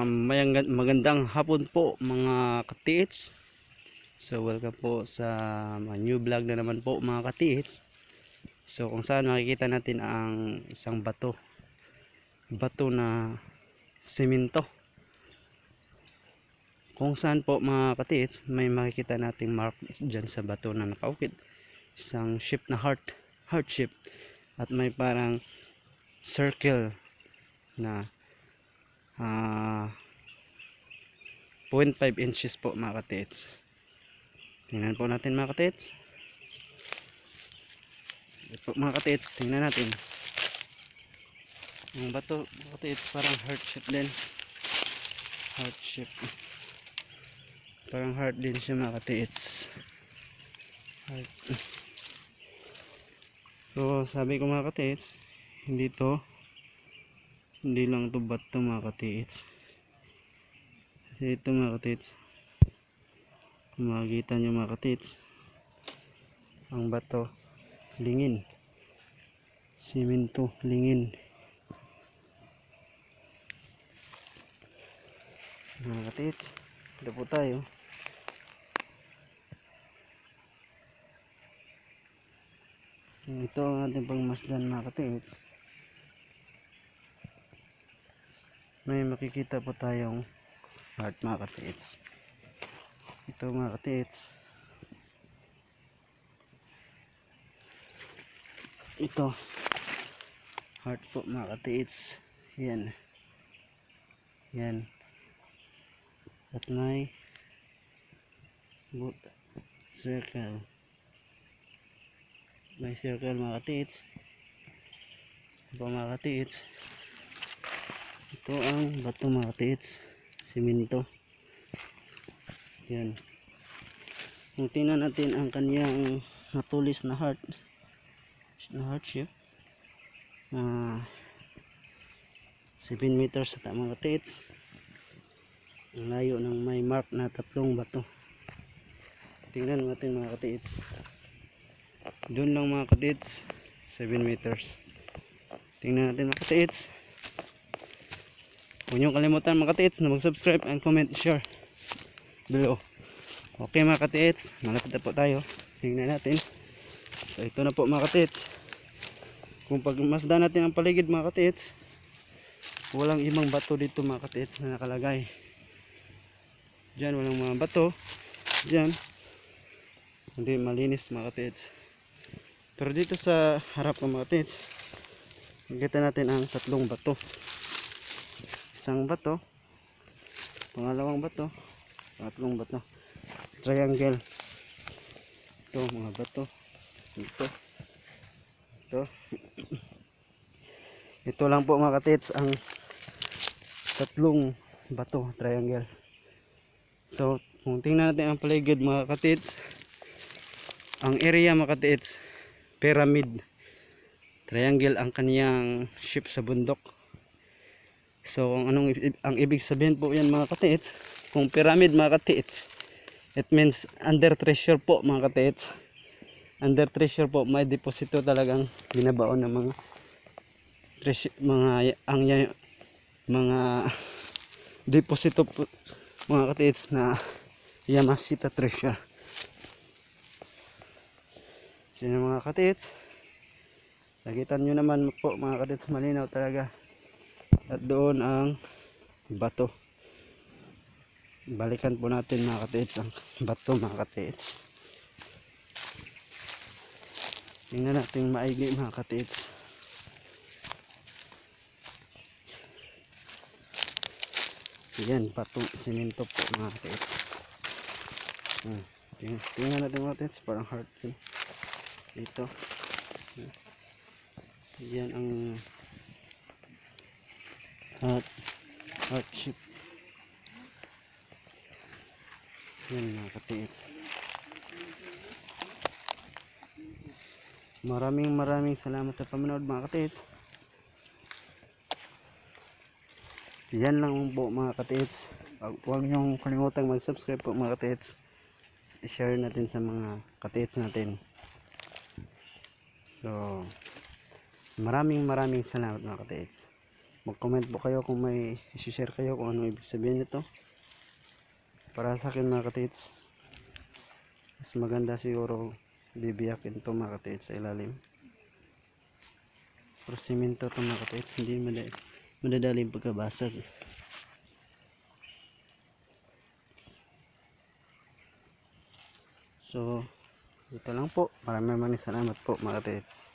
Magandang hapon po mga ka-TH. So welcome po sa new vlog na naman po mga ka-TH. So kung saan makikita natin ang isang bato na semento. Kung saan po mga ka-TH may makikita nating mark dyan sa bato na nakaukit, isang shape na heart shape, at may parang circle na 0.5 inches po mga ka-TH. Tingnan po natin mga ka-TH. Ito mga ka-TH, tingnan natin ang bato mga ka-TH, parang heart shape din, heart shape, parang heart din siya mga ka-TH, heart. So sabi ko mga ka-TH, hindi lang to bato mga ka-TH. Kasi ito mga ka-TH, kung makikita nyo mga ka-TH, ang bato lingin, simento lingin mga ka-TH. Ito po tayo. Ito ang ating pangmasdan mga ka-TH. May makikita po tayong heart mga ka-TH. Ito mga ka-TH, ito heart po mga ka-TH. Yan, at may circle, mga ka-TH. Ito mga ka-TH, ito ang bato mga ka-TH, simento. Yan, kung tingnan natin ang kanyang natulis na heart shape, 7 meters sa mga ka-TH. Ang layo ng may mark na 3 bato. Tingnan natin mga ka-TH, doon lang mga ka-TH, 7 meters. Tingnan natin mga ka-TH. Huwag niyong kalimutan mga ka-TH na mag-subscribe and comment, share below. Okay mga ka-TH, malapit na po tayo. Tingnan natin. So ito na po mga ka-TH. Kung pagmasdan natin ang paligid mga ka-TH, walang ibang bato dito mga ka-TH na nakalagay. Diyan walang mga bato. Diyan hindi, malinis mga ka-TH. Pero dito sa harap ng mga ka-TH, makikita natin ang 3 bato. Isang bato, pangalawang bato, tatlong bato, triangle. Ito mga bato, ito lang po mga ka-TH ang 3 bato, triangle. So kung tingnan natin ang paligid mga ka-TH, ang area mga ka-TH, pyramid, triangle ang kaniyang shape sa bundok. So ang ibig sabihin po yan mga ka-TH, kung pyramid mga ka-TH, it means under treasure po mga ka-TH. Under treasure po, may deposito talagang binabaon ng mga treasure, mga deposito po mga ka-TH na Yamashita treasure. Sino mga ka-TH, nakita nyo naman po mga ka-TH, malinaw talaga. At doon ang bato. Balikan po natin mga ka-TH ang bato mga ka-TH. Tingnan natin maigi mga ka-TH. Yan, bato, simento po mga ka-TH. Tingnan natin mga ka-TH, parang heart dito. Yan ang heart shape. Yan mga ka-TH. Maraming salamat sa panonood mga ka-TH. Yan lang po mga ka-TH. Huwag niyong kalimutang mag-subscribe po mga ka-TH. I-share natin sa mga ka-TH natin. So maraming salamat mga ka-TH. Mag-comment po kayo kung may i-share kayo kung ano ibig sabihin nito. Para sa akin mga katits, mas maganda siguro bibiyakin to mga katits sa ilalim. Pero simento to mga katits, hindi madadaling pagkabasag. So, ito lang po. Maraming salamat po mga katits.